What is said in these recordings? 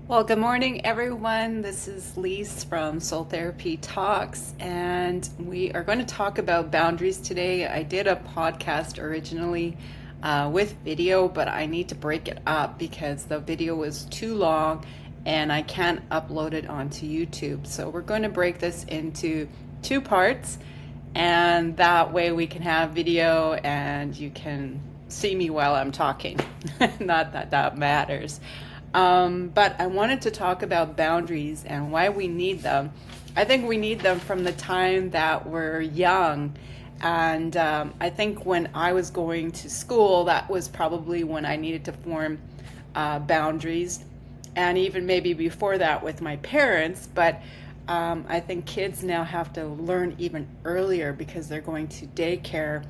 Well, good morning, everyone. This is Lise from Soul Therapy Talks, and we are going to talk about boundaries today. I did a podcast originally with video, but I need to break it up because the video was too long and I can't upload it onto YouTube. So we're going to break this into two parts, and that way we can have video and you can see me while I'm talking. Not that that matters. But I wanted to talk about boundaries and why we need them. I think we need them from the time that we're young. And I think when I was going to school, that was probably when I needed to form boundaries. And even maybe before that with my parents. But I think kids now have to learn even earlier because they're going to daycare,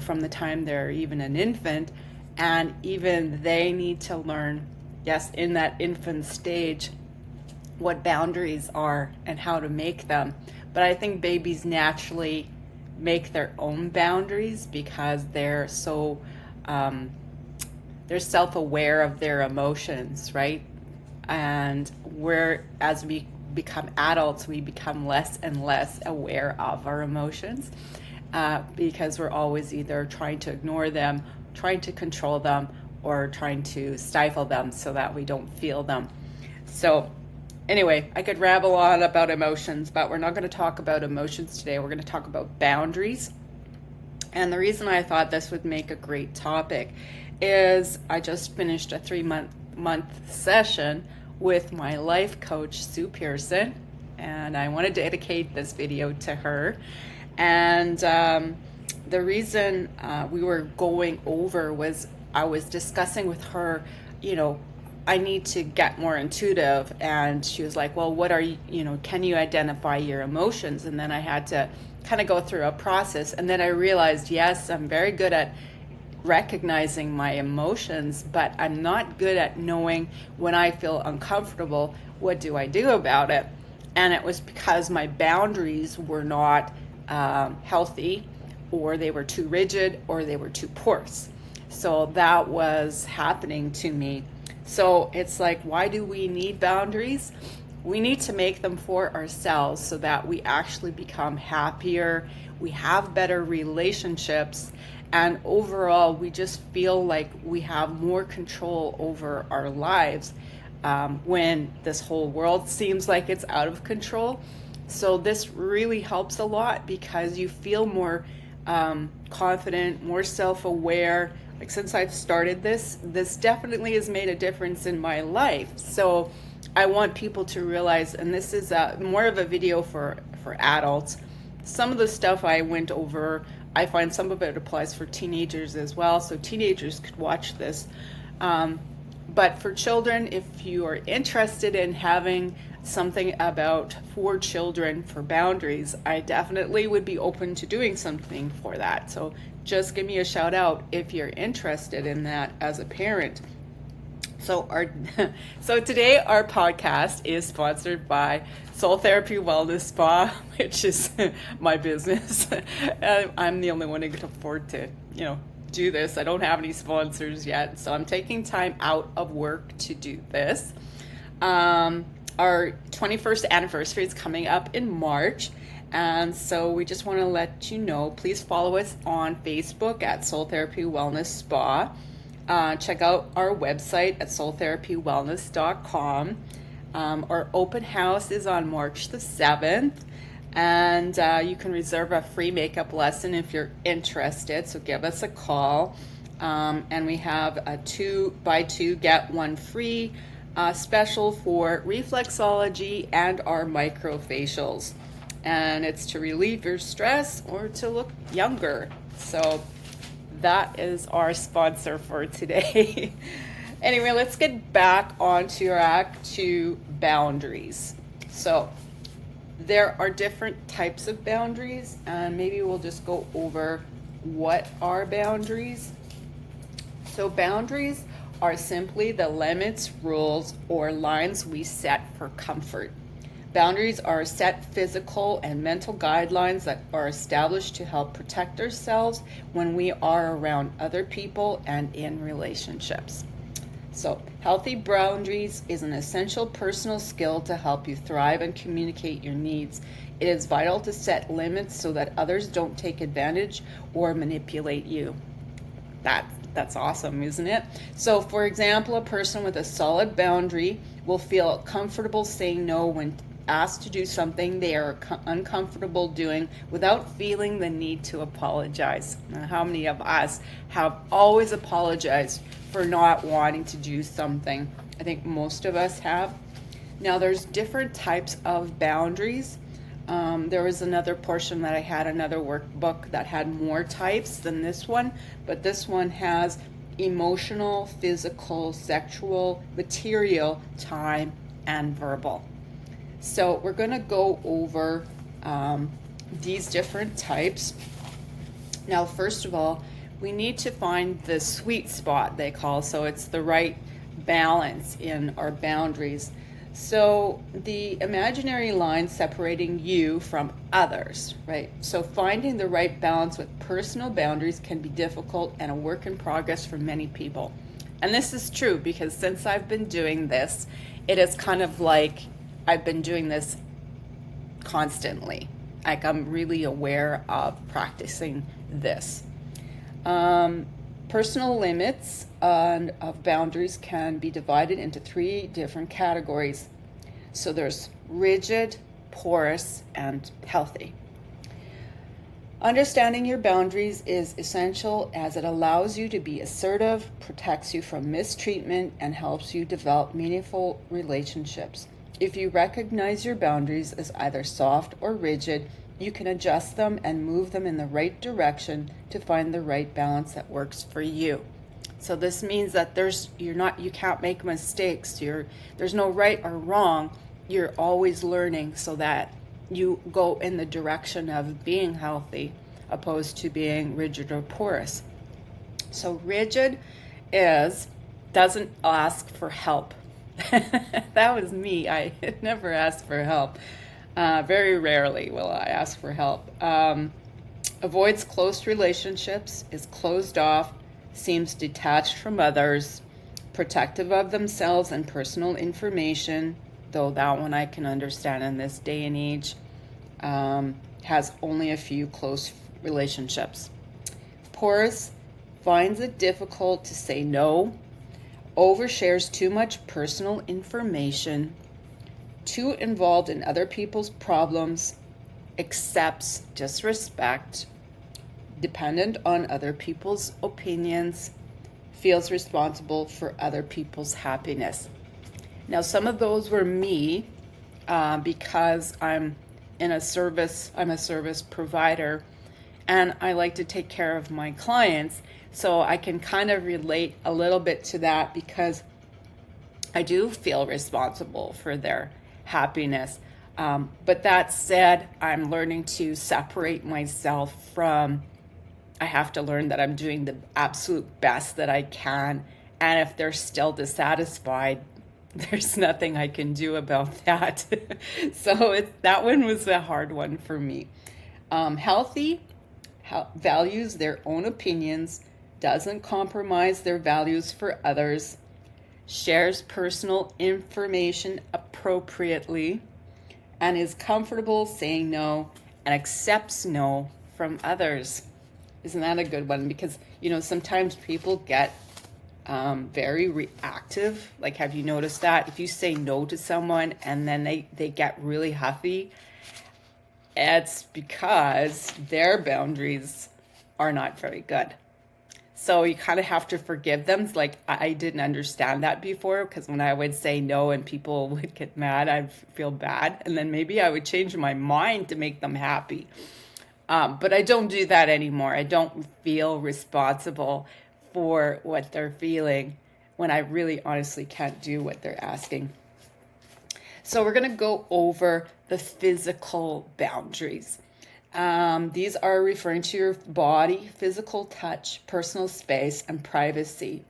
from the time they're even an infant. And even they need to learn, yes, in that infant stage, what boundaries are and how to make them. But I think babies naturally make their own boundaries because they're self-aware of their emotions, right? And as we become adults, we become less and less aware of our emotions because we're always either trying to ignore them, trying to control them, or trying to stifle them so that we don't feel them. So anyway, I could ramble on about emotions, but we're not going to talk about emotions today. We're going to talk about boundaries. And the reason I thought this would make a great topic is I just finished a 3-month session with my life coach, Sue Pearson, and I want to dedicate this video to her. And the reason we were going over was I was discussing with her, I need to get more intuitive. And she was like, well, what are you, can you identify your emotions? And then I had to kind of go through a process. And then I realized, yes, I'm very good at recognizing my emotions, but I'm not good at knowing when I feel uncomfortable, what do I do about it? And it was because my boundaries were not healthy, or they were too rigid, or they were too porous. So that was happening to me. So it's like, why do we need boundaries? We need to make them for ourselves so that we actually become happier, we have better relationships, and overall we just feel like we have more control over our lives when this whole world seems like it's out of control. So this really helps a lot because you feel more confident, more self-aware. Like since I've started this definitely has made a difference in my life. So I want people to realize, and this is more of a video for adults. Some of the stuff I went over, I find some of it applies for teenagers as well. So teenagers could watch this. But for children, if you are interested in having something about for children for boundaries, I definitely would be open to doing something for that. So just give me a shout out if you're interested in that as a parent. So today our podcast is sponsored by Soul Therapy Wellness Spa, which is my business. I'm the only one who can afford to, do this. I don't have any sponsors yet, so I'm taking time out of work to do this. Our 21st anniversary is coming up in March, and so we just want to let you know, please follow us on Facebook at Soul Therapy Wellness Spa. Check out our website at soultherapywellness.com. Our open house is on March the 7th, and you can reserve a free makeup lesson if you're interested, so give us a call. And we have a 2-buy-2 get 1 free special for reflexology and our microfacials, and it's to relieve your stress or to look younger. So that is our sponsor for today. Anyway, let's get back onto boundaries. So there are different types of boundaries, and maybe we'll just go over what are boundaries. So boundaries are simply the limits, rules, or lines we set for comfort. Boundaries are set physical and mental guidelines that are established to help protect ourselves when we are around other people and in relationships. So Healthy boundaries is an essential personal skill to help you thrive and communicate your needs. It is vital to set limits so that others don't take advantage or manipulate you. That's awesome, isn't it? So, for example, a person with a solid boundary will feel comfortable saying no when asked to do something they are uncomfortable doing without feeling the need to apologize. Now, how many of us have always apologized for not wanting to do something? I think most of us have. Now, there's different types of boundaries. There was another portion that I had, another workbook that had more types than this one, but this one has emotional, physical, sexual, material, time, and verbal. So we're going to go over these different types. Now, first of all, we need to find the sweet spot, they call, so it's the right balance in our boundaries. So the imaginary line separating you from others, right? So finding the right balance with personal boundaries can be difficult and a work in progress for many people. And this is true because since I've been doing this, it is kind of like I've been doing this constantly. Like I'm really aware of practicing this. Personal limits of boundaries can be divided into 3 different categories. So there's rigid, porous, and healthy. Understanding your boundaries is essential as it allows you to be assertive, protects you from mistreatment, and helps you develop meaningful relationships. If you recognize your boundaries as either soft or rigid, you can adjust them and move them in the right direction to find the right balance that works for you. So this means that you can't make mistakes. There's no right or wrong. You're always learning so that you go in the direction of being healthy opposed to being rigid or porous. So rigid doesn't ask for help. That was me. I never asked for help. Very rarely will I ask for help. Avoids close relationships, is closed off, seems detached from others, protective of themselves and personal information, though that one I can understand in this day and age, has only a few close relationships. Porous finds it difficult to say no, overshares too much personal information, too involved in other people's problems, accepts disrespect, dependent on other people's opinions, feels responsible for other people's happiness. Now, some of those were me because I'm a service provider and I like to take care of my clients. So I can kind of relate a little bit to that because I do feel responsible for their happiness. But that said, I'm learning to separate myself from, I have to learn that I'm doing the absolute best that I can. And if they're still dissatisfied, there's nothing I can do about that. So that one was a hard one for me. Healthy values their own opinions, doesn't compromise their values for others, shares personal information appropriately, and is comfortable saying no and accepts no from others. Isn't that a good one? Because, sometimes people get very reactive. Like, have you noticed that? If you say no to someone and then they get really huffy, it's because their boundaries are not very good. So you kind of have to forgive them. It's like, I didn't understand that before, because when I would say no and people would get mad, I'd feel bad. And then maybe I would change my mind to make them happy. But I don't do that anymore. I don't feel responsible for what they're feeling when I really honestly can't do what they're asking. So we're going to go over the physical boundaries. These are referring to your body, physical touch, personal space, and privacy.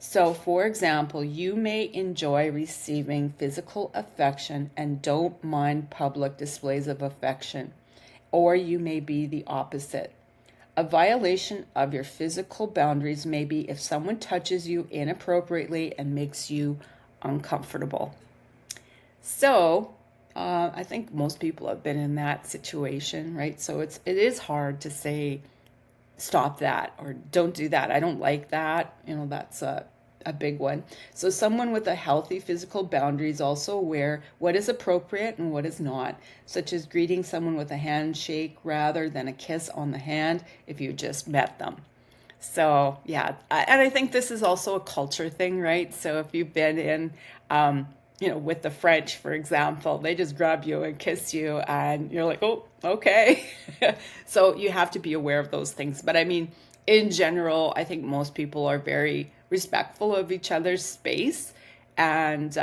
So, for example, you may enjoy receiving physical affection and don't mind public displays of affection, or you may be the opposite. A violation of your physical boundaries may be if someone touches you inappropriately and makes you uncomfortable. So, I think most people have been in that situation, right? So it is hard to say stop that or don't do that. I don't like that. That's a big one. So someone with a healthy physical boundary is also aware what is appropriate and what is not, such as greeting someone with a handshake rather than a kiss on the hand if you just met them. So yeah, and I think this is also a culture thing, right? So if you've been in, with the French, for example, they just grab you and kiss you, and you're like, oh, okay. So you have to be aware of those things. But I mean, in general, I think most people are very respectful of each other's space. And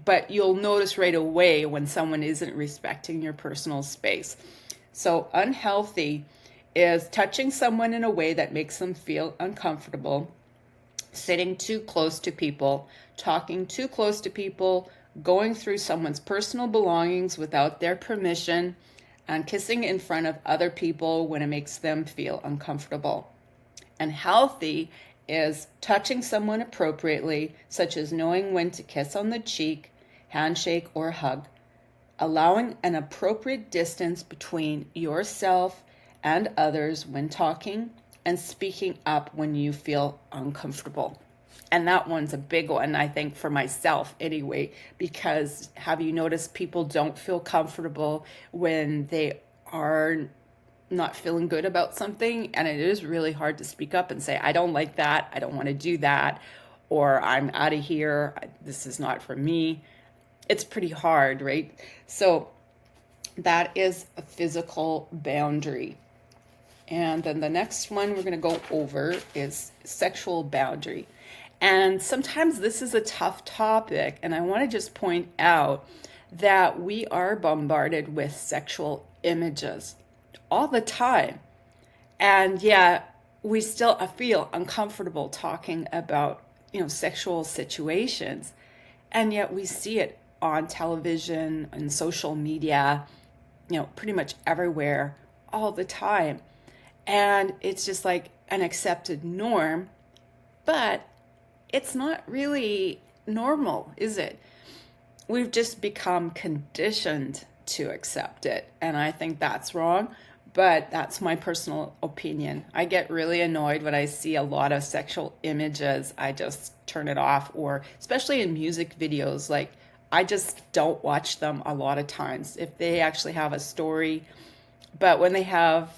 but you'll notice right away when someone isn't respecting your personal space. So unhealthy is touching someone in a way that makes them feel uncomfortable, sitting too close to people, talking too close to people, going through someone's personal belongings without their permission, and kissing in front of other people when it makes them feel uncomfortable. And healthy is touching someone appropriately, such as knowing when to kiss on the cheek, handshake, or hug, allowing an appropriate distance between yourself and others when talking, and speaking up when you feel uncomfortable. And that one's a big one, I think, for myself anyway, because have you noticed people don't feel comfortable when they are not feeling good about something? And it is really hard to speak up and say, I don't like that, I don't want to do that, or I'm out of here, this is not for me. It's pretty hard, right? So that is a physical boundary. And then the next one we're going to go over is sexual boundary. And sometimes this is a tough topic, and I want to just point out that we are bombarded with sexual images all the time. And yeah, we still feel uncomfortable talking about, sexual situations. And yet we see it on television and social media, pretty much everywhere all the time. And it's just like an accepted norm, but it's not really normal, is it? We've just become conditioned to accept it. And I think that's wrong, but that's my personal opinion. I get really annoyed when I see a lot of sexual images. I just turn it off, or especially in music videos, like I just don't watch them a lot of times if they actually have a story. But when they have,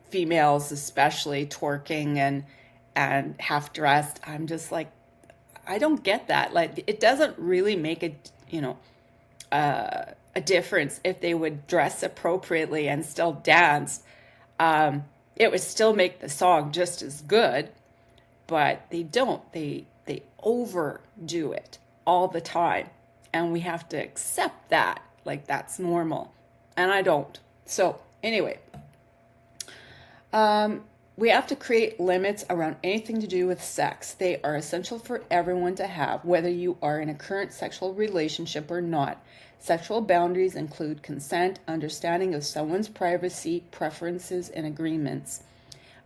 females especially twerking and half dressed, I'm just like, I don't get that. Like, it doesn't really make a difference if they would dress appropriately and still dance. It would still make the song just as good, but they don't. They overdo it all the time, and we have to accept that, like that's normal, and I don't. So anyway. We have to create limits around anything to do with sex. They are essential for everyone to have, whether you are in a current sexual relationship or not. Sexual boundaries include consent, understanding of someone's privacy, preferences, and agreements.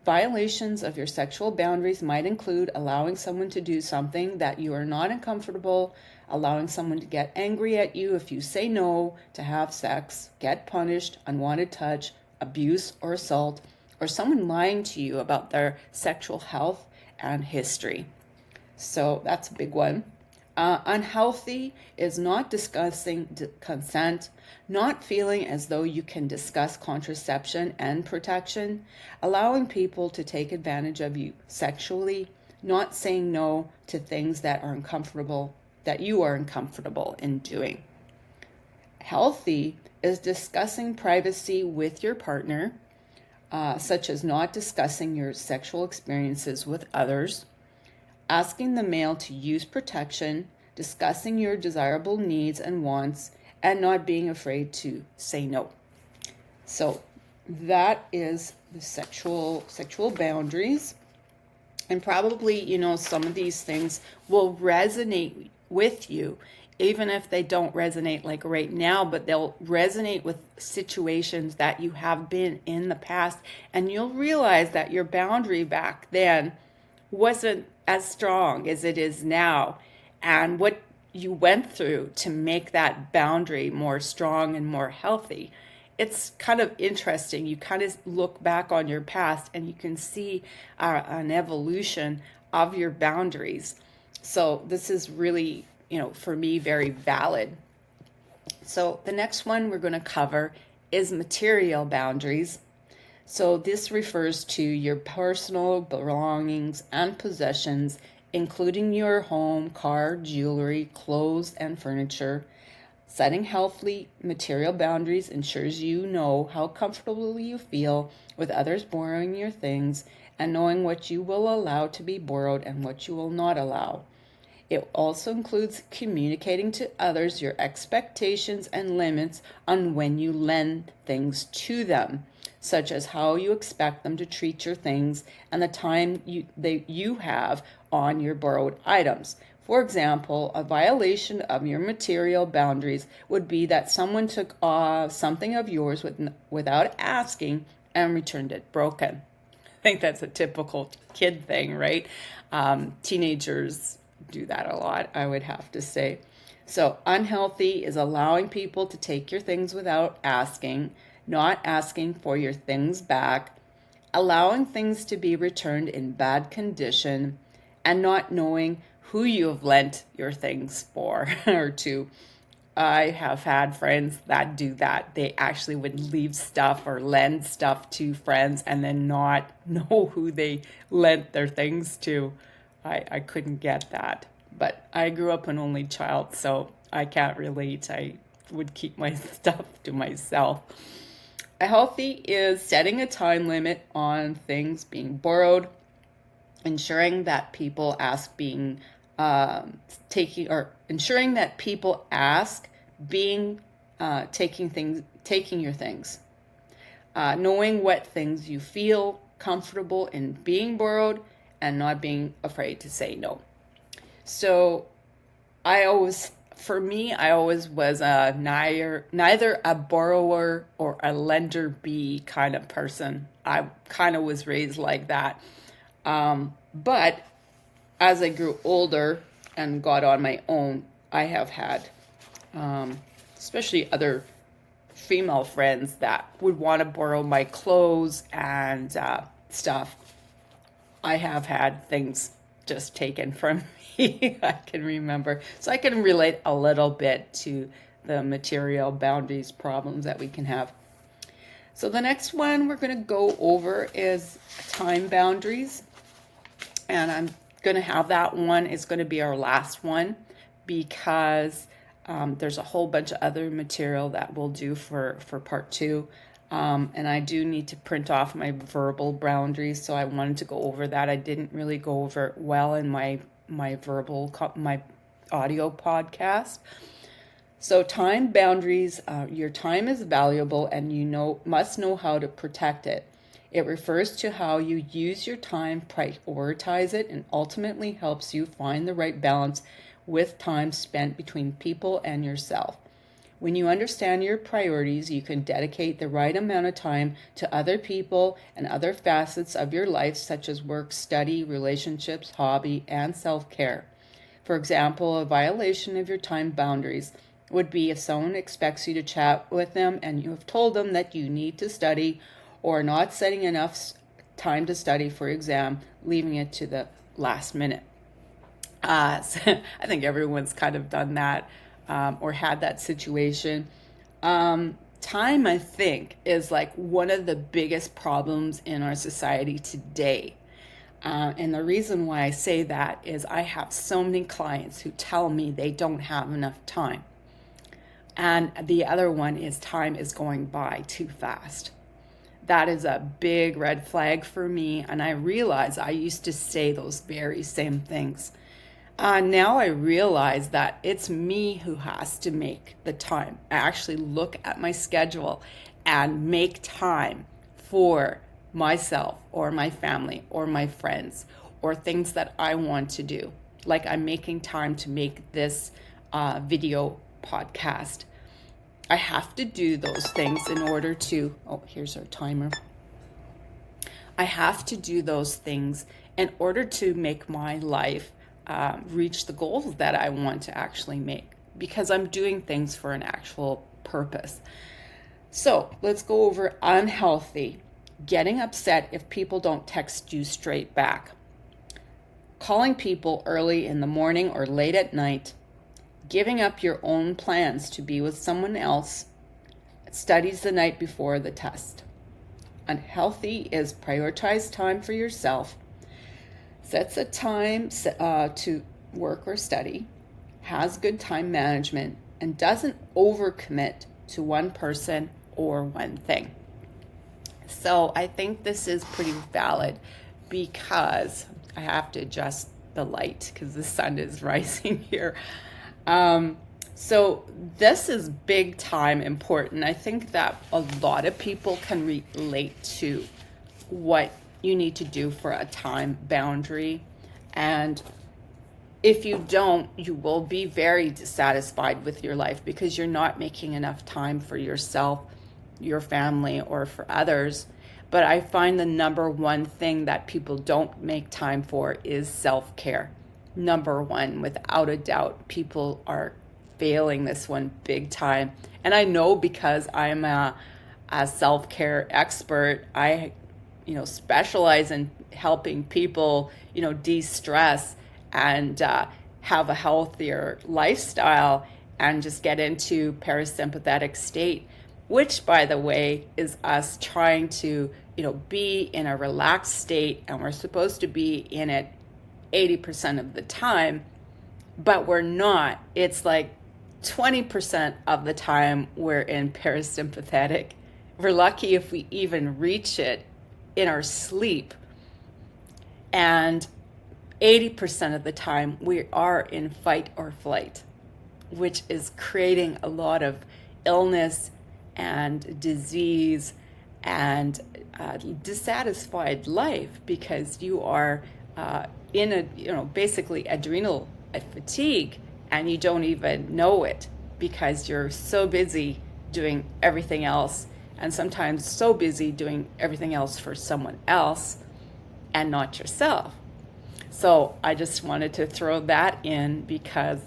Violations of your sexual boundaries might include allowing someone to do something that you are not uncomfortable, allowing someone to get angry at you if you say no to have sex, get punished, unwanted touch, abuse or assault, or someone lying to you about their sexual health and history. So that's a big one. Unhealthy is not discussing consent, not feeling as though you can discuss contraception and protection, allowing people to take advantage of you sexually, not saying no to things that you are uncomfortable in doing. Healthy is discussing privacy with your partner, such as not discussing your sexual experiences with others, asking the male to use protection, discussing your desirable needs and wants, and not being afraid to say no. So that is the sexual boundaries. And probably, some of these things will resonate with you even if they don't resonate like right now, but they'll resonate with situations that you have been in the past. And you'll realize that your boundary back then wasn't as strong as it is now. And what you went through to make that boundary more strong and more healthy. It's kind of interesting. You kind of look back on your past and you can see an evolution of your boundaries. So this is really, for me, very valid. So the next one we're going to cover is material boundaries. So this refers to your personal belongings and possessions, including your home, car, jewelry, clothes, and furniture. Setting healthy material boundaries ensures you know how comfortable you feel with others borrowing your things and knowing what you will allow to be borrowed and what you will not allow. It also includes communicating to others your expectations and limits on when you lend things to them, such as how you expect them to treat your things and the time you have on your borrowed items. For example, a violation of your material boundaries would be that someone took something of yours without asking and returned it broken. I think that's a typical kid thing, right? Teenagers do that a lot, I would have to say. So unhealthy is allowing people to take your things without asking, not asking for your things back, allowing things to be returned in bad condition, and not knowing who you have lent your things for or to. I have had friends that do that. They actually would leave stuff or lend stuff to friends and then not know who they lent their things to. I couldn't get that. But I grew up an only child, so I can't relate. I would keep my stuff to myself. A healthy is setting a time limit on things being borrowed, ensuring that people ask taking your things, knowing what things you feel comfortable in being borrowed, and not being afraid to say no. So I always was neither a borrower or a lender bee kind of person. I kind of was raised like that. But as I grew older and got on my own, I have had, especially other female friends that would want to borrow my clothes and stuff. I have had things just taken from me. I can remember. So I can relate a little bit to the material boundaries problems that we can have. So the next one we're going to go over is time boundaries. And I'm going to have that one. It's going to be our last one because there's a whole bunch of other material that we'll do for part 2. And I do need to print off my verbal boundaries, so I wanted to go over that. I didn't really go over it well in my audio podcast. So time boundaries, your time is valuable and you must know how to protect it. It refers to how you use your time, prioritize it, and ultimately helps you find the right balance with time spent between people and yourself. When you understand your priorities, you can dedicate the right amount of time to other people and other facets of your life, such as work, study, relationships, hobby, and self-care. For example, a violation of your time boundaries would be if someone expects you to chat with them and you have told them that you need to study, or not setting enough time to study for exam, leaving it to the last minute. So I think everyone's kind of done that. Or had that situation. Time, I think, is like one of the biggest problems in our society today. And the reason why I say that is I have so many clients who tell me they don't have enough time. And the other one is time is going by too fast. That is a big red flag for me. And I realize I used to say those very same things. Now I realize that it's me who has to make the time. I actually look at my schedule and make time for myself or my family or my friends or things that I want to do. Like I'm making time to make this video podcast. I have to do those things in order to, oh, here's our timer. I have to do those things in order to make my life reach the goals that I want to actually make, because I'm doing things for an actual purpose. So let's go over unhealthy. Getting upset if people don't text you straight back. Calling people early in the morning or late at night. Giving up your own plans to be with someone else. Studies the night before the test. Unhealthy is prioritize time for yourself. Sets a time to work or study. Has good time management and doesn't overcommit to one person or one thing. So I think this is pretty valid, because I have to adjust the light because the sun is rising here. So this is big time important. I think that a lot of people can relate to what you need to do for a time boundary. And if you don't, you will be very dissatisfied with your life because you're not making enough time for yourself, your family, or for others. But I find the number one thing that people don't make time for is self-care. Number one, without a doubt, people are failing this one big time. And I know because I'm a self-care expert. I specialize in helping people de-stress and have a healthier lifestyle and just get into parasympathetic state, which, by the way, is us trying to be in a relaxed state, and we're supposed to be in it 80% of the time, but we're not. It's like 20% of the time we're in parasympathetic. We're lucky if we even reach it in our sleep. And 80% of the time we are in fight or flight, which is creating a lot of illness and disease and dissatisfied life, because you are in a basically adrenal fatigue, and you don't even know it because you're so busy doing everything else, and sometimes so busy doing everything else for someone else and not yourself. So I just wanted to throw that in, because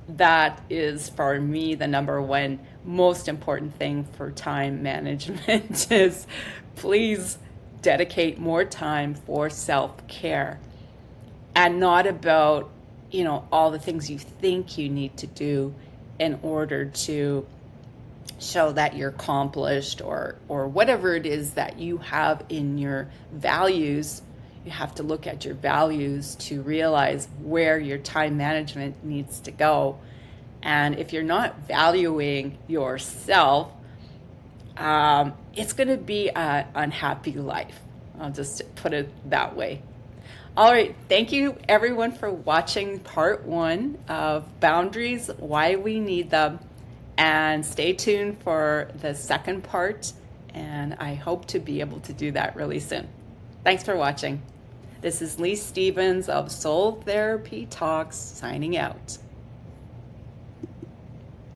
that is, for me, the number one most important thing for time management is please dedicate more time for self-care, and not about all the things you think you need to do in order to show that you're accomplished, or whatever it is that you have in your values. You have to look at your values to realize where your time management needs to go. And if you're not valuing yourself, it's going to be an unhappy life. I'll just put it that way. All right. Thank you, everyone, for watching part 1 of Boundaries, Why We Need Them. And stay tuned for the second part. And I hope to be able to do that really soon. Thanks for watching. This is Lee Stevens of Soul Therapy Talks signing out.